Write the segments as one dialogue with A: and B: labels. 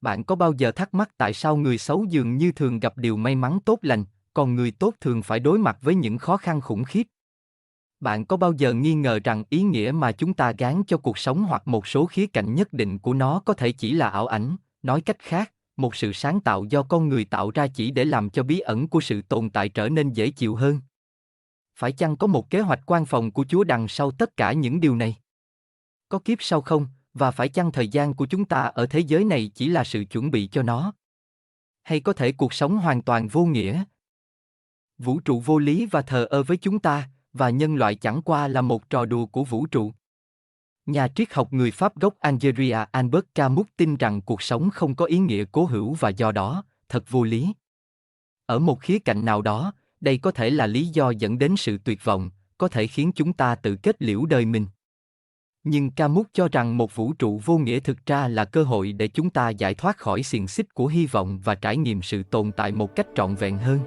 A: Bạn có bao giờ thắc mắc tại sao người xấu dường như thường gặp điều may mắn tốt lành, còn người tốt thường phải đối mặt với những khó khăn khủng khiếp? Bạn có bao giờ nghi ngờ rằng ý nghĩa mà chúng ta gán cho cuộc sống hoặc một số khía cạnh nhất định của nó có thể chỉ là ảo ảnh, nói cách khác, một sự sáng tạo do con người tạo ra chỉ để làm cho bí ẩn của sự tồn tại trở nên dễ chịu hơn? Phải chăng có một kế hoạch quan phòng của Chúa đằng sau tất cả những điều này? Có kiếp sau không, và phải chăng thời gian của chúng ta ở thế giới này chỉ là sự chuẩn bị cho nó? Hay có thể cuộc sống hoàn toàn vô nghĩa? Vũ trụ vô lý và thờ ơ với chúng ta, và nhân loại chẳng qua là một trò đùa của vũ trụ. Nhà triết học người Pháp gốc Algeria Albert Camus tin rằng cuộc sống không có ý nghĩa cố hữu và do đó, thật vô lý. Ở một khía cạnh nào đó, đây có thể là lý do dẫn đến sự tuyệt vọng, có thể khiến chúng ta tự kết liễu đời mình. Nhưng Camus cho rằng một vũ trụ vô nghĩa thực ra là cơ hội để chúng ta giải thoát khỏi xiềng xích của hy vọng và trải nghiệm sự tồn tại một cách trọn vẹn hơn.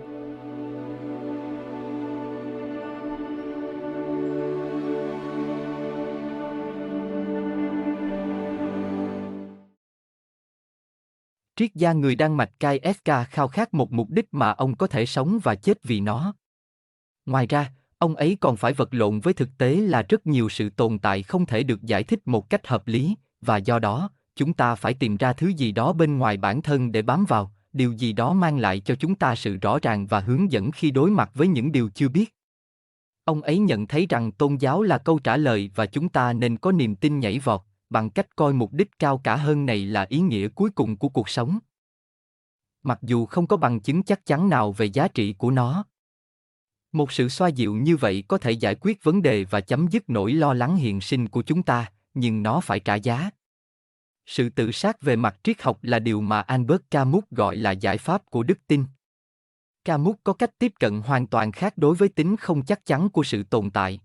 A: Triết gia người Đan Mạch Kai F.K. khao khát một mục đích mà ông có thể sống và chết vì nó. Ngoài ra, ông ấy còn phải vật lộn với thực tế là rất nhiều sự tồn tại không thể được giải thích một cách hợp lý, và do đó, chúng ta phải tìm ra thứ gì đó bên ngoài bản thân để bám vào, điều gì đó mang lại cho chúng ta sự rõ ràng và hướng dẫn khi đối mặt với những điều chưa biết. Ông ấy nhận thấy rằng tôn giáo là câu trả lời và chúng ta nên có niềm tin nhảy vọt, bằng cách coi mục đích cao cả hơn này là ý nghĩa cuối cùng của cuộc sống. Mặc dù không có bằng chứng chắc chắn nào về giá trị của nó. Một sự xoa dịu như vậy có thể giải quyết vấn đề và chấm dứt nỗi lo lắng hiện sinh của chúng ta, nhưng nó phải trả giá. Sự tự sát về mặt triết học là điều mà Albert Camus gọi là giải pháp của đức tin. Camus có cách tiếp cận hoàn toàn khác đối với tính không chắc chắn của sự tồn tại.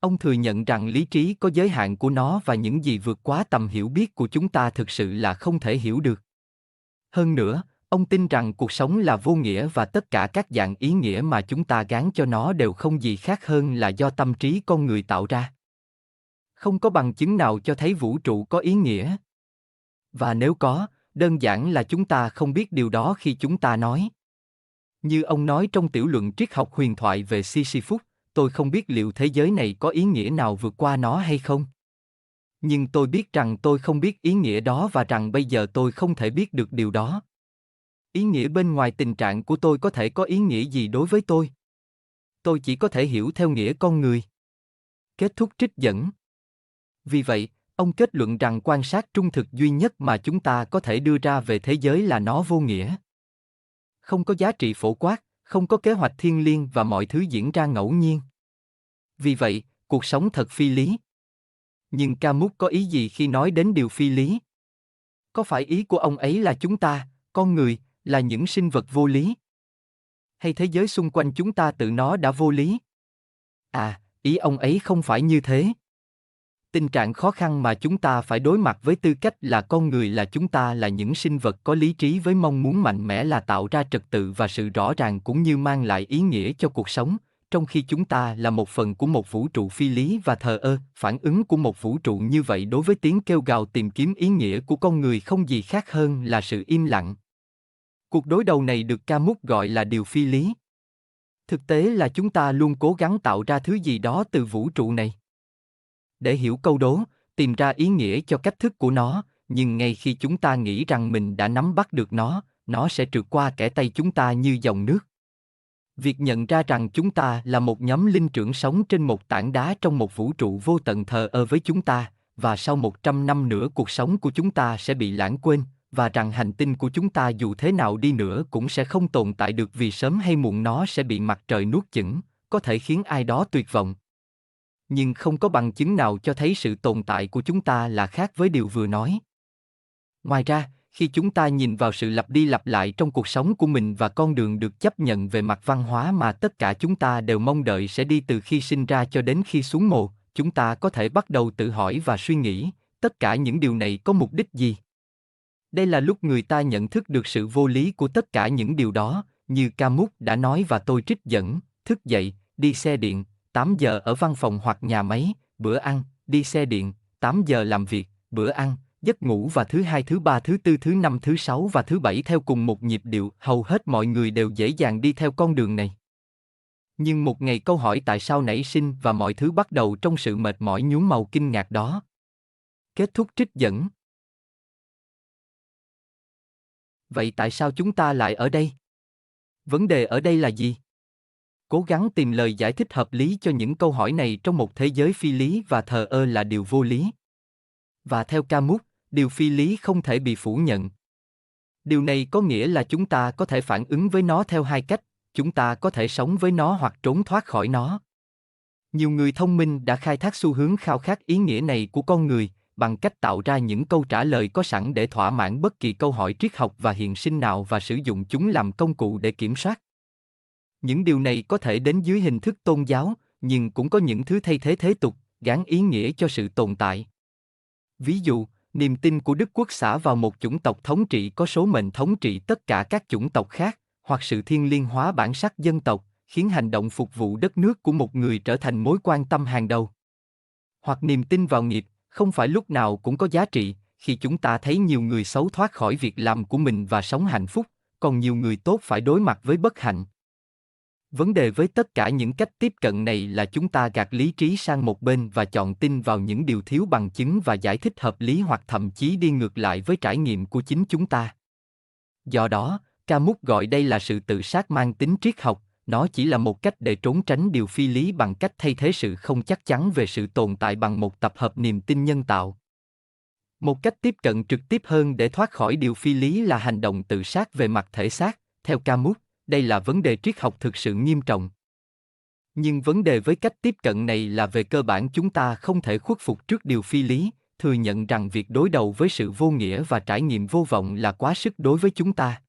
A: Ông thừa nhận rằng lý trí có giới hạn của nó và những gì vượt quá tầm hiểu biết của chúng ta thực sự là không thể hiểu được. Hơn nữa, ông tin rằng cuộc sống là vô nghĩa và tất cả các dạng ý nghĩa mà chúng ta gán cho nó đều không gì khác hơn là do tâm trí con người tạo ra. Không có bằng chứng nào cho thấy vũ trụ có ý nghĩa. Và nếu có, đơn giản là chúng ta không biết điều đó khi chúng ta nói. Như ông nói trong tiểu luận triết học huyền thoại về Sisyphus, tôi không biết liệu thế giới này có ý nghĩa nào vượt qua nó hay không. Nhưng tôi biết rằng tôi không biết ý nghĩa đó và rằng bây giờ tôi không thể biết được điều đó. Ý nghĩa bên ngoài tình trạng của tôi có thể có ý nghĩa gì đối với tôi? Tôi chỉ có thể hiểu theo nghĩa con người. Kết thúc trích dẫn. Vì vậy, ông kết luận rằng quan sát trung thực duy nhất mà chúng ta có thể đưa ra về thế giới là nó vô nghĩa. Không có giá trị phổ quát, không có kế hoạch thiêng liêng và mọi thứ diễn ra ngẫu nhiên. Vì vậy, cuộc sống thật phi lý. Nhưng Camus có ý gì khi nói đến điều phi lý? Có phải ý của ông ấy là chúng ta, con người, là những sinh vật vô lý? Hay thế giới xung quanh chúng ta tự nó đã vô lý? À, ý ông ấy không phải như thế. Tình trạng khó khăn mà chúng ta phải đối mặt với tư cách là con người là chúng ta là những sinh vật có lý trí với mong muốn mạnh mẽ là tạo ra trật tự và sự rõ ràng cũng như mang lại ý nghĩa cho cuộc sống, trong khi chúng ta là một phần của một vũ trụ phi lý và thờ ơ. Phản ứng của một vũ trụ như vậy đối với tiếng kêu gào tìm kiếm ý nghĩa của con người không gì khác hơn là sự im lặng. Cuộc đối đầu này được Camus gọi là điều phi lý. Thực tế là chúng ta luôn cố gắng tạo ra thứ gì đó từ vũ trụ này. Để hiểu câu đố, tìm ra ý nghĩa cho cách thức của nó, nhưng ngay khi chúng ta nghĩ rằng mình đã nắm bắt được nó sẽ trượt qua kẽ tay chúng ta như dòng nước. Việc nhận ra rằng chúng ta là một nhóm linh trưởng sống trên một tảng đá trong một vũ trụ vô tận thờ ơ với chúng ta, và sau 100 năm nữa cuộc sống của chúng ta sẽ bị lãng quên, và rằng hành tinh của chúng ta dù thế nào đi nữa cũng sẽ không tồn tại được vì sớm hay muộn nó sẽ bị mặt trời nuốt chửng, có thể khiến ai đó tuyệt vọng. Nhưng không có bằng chứng nào cho thấy sự tồn tại của chúng ta là khác với điều vừa nói. Ngoài ra, khi chúng ta nhìn vào sự lặp đi lặp lại trong cuộc sống của mình và con đường được chấp nhận về mặt văn hóa mà tất cả chúng ta đều mong đợi sẽ đi từ khi sinh ra cho đến khi xuống mồ, chúng ta có thể bắt đầu tự hỏi và suy nghĩ, tất cả những điều này có mục đích gì? Đây là lúc người ta nhận thức được sự vô lý của tất cả những điều đó, như Camus đã nói và tôi trích dẫn: thức dậy, đi xe điện, 8 giờ ở văn phòng hoặc nhà máy, bữa ăn, đi xe điện, 8 giờ làm việc, bữa ăn, giấc ngủ và thứ hai, thứ ba, thứ tư, thứ năm, thứ sáu và thứ bảy theo cùng một nhịp điệu, hầu hết mọi người đều dễ dàng đi theo con đường này. Nhưng một ngày câu hỏi tại sao nảy sinh và mọi thứ bắt đầu trong sự mệt mỏi nhuốm màu kinh ngạc đó. Kết thúc trích dẫn. Vậy tại sao chúng ta lại ở đây? Vấn đề ở đây là gì? Cố gắng tìm lời giải thích hợp lý cho những câu hỏi này trong một thế giới phi lý và thờ ơ là điều vô lý. Và theo Camus, điều phi lý không thể bị phủ nhận. Điều này có nghĩa là chúng ta có thể phản ứng với nó theo hai cách, chúng ta có thể sống với nó hoặc trốn thoát khỏi nó. Nhiều người thông minh đã khai thác xu hướng khao khát ý nghĩa này của con người, bằng cách tạo ra những câu trả lời có sẵn để thỏa mãn bất kỳ câu hỏi triết học và hiện sinh nào và sử dụng chúng làm công cụ để kiểm soát. Những điều này có thể đến dưới hình thức tôn giáo, nhưng cũng có những thứ thay thế thế tục, gán ý nghĩa cho sự tồn tại. Ví dụ, niềm tin của Đức Quốc xã vào một chủng tộc thống trị có số mệnh thống trị tất cả các chủng tộc khác, hoặc sự thiêng liêng hóa bản sắc dân tộc, khiến hành động phục vụ đất nước của một người trở thành mối quan tâm hàng đầu. Hoặc niềm tin vào nghiệp, không phải lúc nào cũng có giá trị, khi chúng ta thấy nhiều người xấu thoát khỏi việc làm của mình và sống hạnh phúc, còn nhiều người tốt phải đối mặt với bất hạnh. Vấn đề với tất cả những cách tiếp cận này là chúng ta gạt lý trí sang một bên và chọn tin vào những điều thiếu bằng chứng và giải thích hợp lý hoặc thậm chí đi ngược lại với trải nghiệm của chính chúng ta. Do đó, Camus gọi đây là sự tự sát mang tính triết học, nó chỉ là một cách để trốn tránh điều phi lý bằng cách thay thế sự không chắc chắn về sự tồn tại bằng một tập hợp niềm tin nhân tạo. Một cách tiếp cận trực tiếp hơn để thoát khỏi điều phi lý là hành động tự sát về mặt thể xác, theo Camus. Đây là vấn đề triết học thực sự nghiêm trọng. Nhưng vấn đề với cách tiếp cận này là về cơ bản chúng ta không thể khuất phục trước điều phi lý, thừa nhận rằng việc đối đầu với sự vô nghĩa và trải nghiệm vô vọng là quá sức đối với chúng ta.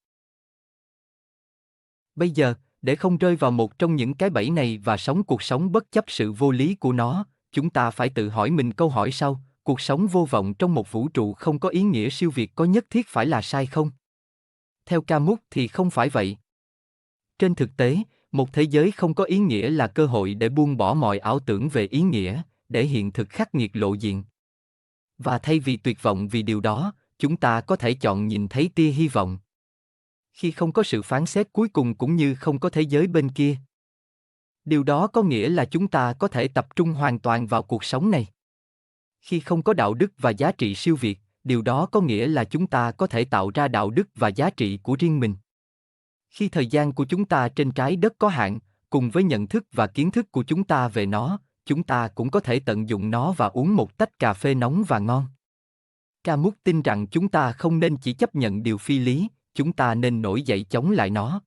A: Bây giờ, để không rơi vào một trong những cái bẫy này và sống cuộc sống bất chấp sự vô lý của nó, chúng ta phải tự hỏi mình câu hỏi sau: cuộc sống vô vọng trong một vũ trụ không có ý nghĩa siêu việt có nhất thiết phải là sai không? Theo Camus thì không phải vậy. Trên thực tế, một thế giới không có ý nghĩa là cơ hội để buông bỏ mọi ảo tưởng về ý nghĩa, để hiện thực khắc nghiệt lộ diện. Và thay vì tuyệt vọng vì điều đó, chúng ta có thể chọn nhìn thấy tia hy vọng. Khi không có sự phán xét cuối cùng cũng như không có thế giới bên kia. Điều đó có nghĩa là chúng ta có thể tập trung hoàn toàn vào cuộc sống này. Khi không có đạo đức và giá trị siêu việt, điều đó có nghĩa là chúng ta có thể tạo ra đạo đức và giá trị của riêng mình. Khi thời gian của chúng ta trên trái đất có hạn, cùng với nhận thức và kiến thức của chúng ta về nó, chúng ta cũng có thể tận dụng nó và uống một tách cà phê nóng và ngon. Camus tin rằng chúng ta không nên chỉ chấp nhận điều phi lý, chúng ta nên nổi dậy chống lại nó.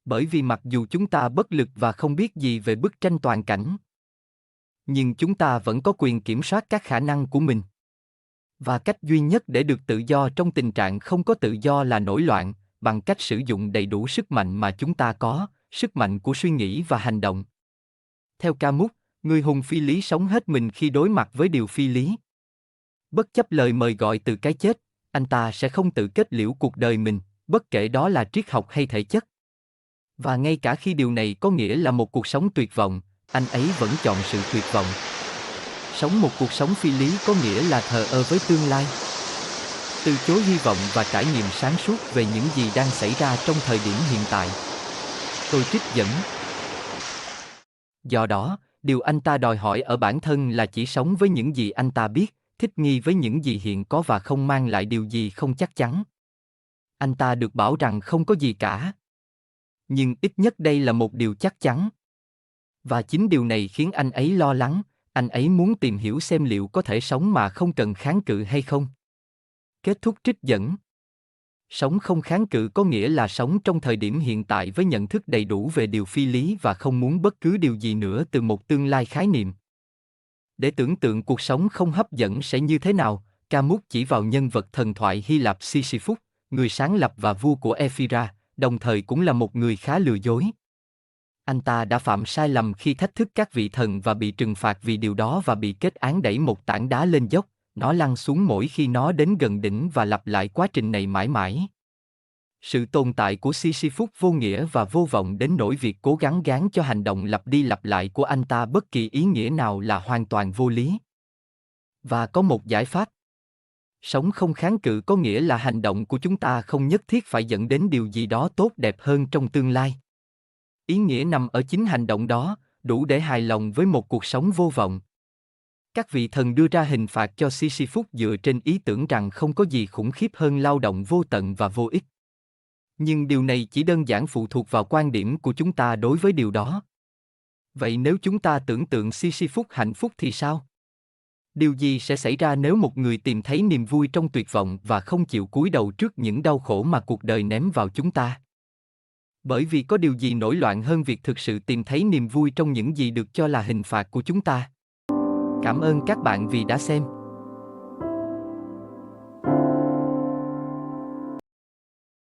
A: Bởi vì mặc dù chúng ta bất lực và không biết gì về bức tranh toàn cảnh, nhưng chúng ta vẫn có quyền kiểm soát các khả năng của mình. Và cách duy nhất để được tự do trong tình trạng không có tự do là nổi loạn, bằng cách sử dụng đầy đủ sức mạnh mà chúng ta có, sức mạnh của suy nghĩ và hành động. Theo Camus, người hùng phi lý sống hết mình khi đối mặt với điều phi lý. Bất chấp lời mời gọi từ cái chết, anh ta sẽ không tự kết liễu cuộc đời mình, bất kể đó là triết học hay thể chất. Và ngay cả khi điều này có nghĩa là một cuộc sống tuyệt vọng, anh ấy vẫn chọn sự tuyệt vọng. Sống một cuộc sống phi lý có nghĩa là thờ ơ với tương lai, từ chối hy vọng và trải nghiệm sáng suốt về những gì đang xảy ra trong thời điểm hiện tại. Tôi trích dẫn. Do đó, điều anh ta đòi hỏi ở bản thân là chỉ sống với những gì anh ta biết, thích nghi với những gì hiện có và không mang lại điều gì không chắc chắn. Anh ta được bảo rằng không có gì cả. Nhưng ít nhất đây là một điều chắc chắn. Và chính điều này khiến anh ấy lo lắng, anh ấy muốn tìm hiểu xem liệu có thể sống mà không cần kháng cự hay không. Kết thúc trích dẫn. Sống không kháng cự có nghĩa là sống trong thời điểm hiện tại với nhận thức đầy đủ về điều phi lý và không muốn bất cứ điều gì nữa từ một tương lai khái niệm. Để tưởng tượng cuộc sống không hấp dẫn sẽ như thế nào, Camus chỉ vào nhân vật thần thoại Hy Lạp Sisyphus, người sáng lập và vua của Ephyra, đồng thời cũng là một người khá lừa dối. Anh ta đã phạm sai lầm khi thách thức các vị thần và bị trừng phạt vì điều đó và bị kết án đẩy một tảng đá lên dốc. Nó lăn xuống mỗi khi nó đến gần đỉnh và lặp lại quá trình này mãi mãi. Sự tồn tại của Sisyphus vô nghĩa và vô vọng đến nỗi việc cố gắng gán cho hành động lặp đi lặp lại của anh ta bất kỳ ý nghĩa nào là hoàn toàn vô lý. Và có một giải pháp. Sống không kháng cự có nghĩa là hành động của chúng ta không nhất thiết phải dẫn đến điều gì đó tốt đẹp hơn trong tương lai. Ý nghĩa nằm ở chính hành động đó, đủ để hài lòng với một cuộc sống vô vọng. Các vị thần đưa ra hình phạt cho Sisyphus dựa trên ý tưởng rằng không có gì khủng khiếp hơn lao động vô tận và vô ích. Nhưng điều này chỉ đơn giản phụ thuộc vào quan điểm của chúng ta đối với điều đó. Vậy nếu chúng ta tưởng tượng Sisyphus hạnh phúc thì sao? Điều gì sẽ xảy ra nếu một người tìm thấy niềm vui trong tuyệt vọng và không chịu cúi đầu trước những đau khổ mà cuộc đời ném vào chúng ta? Bởi vì có điều gì nổi loạn hơn việc thực sự tìm thấy niềm vui trong những gì được cho là hình phạt của chúng ta? Cảm ơn các bạn vì đã xem.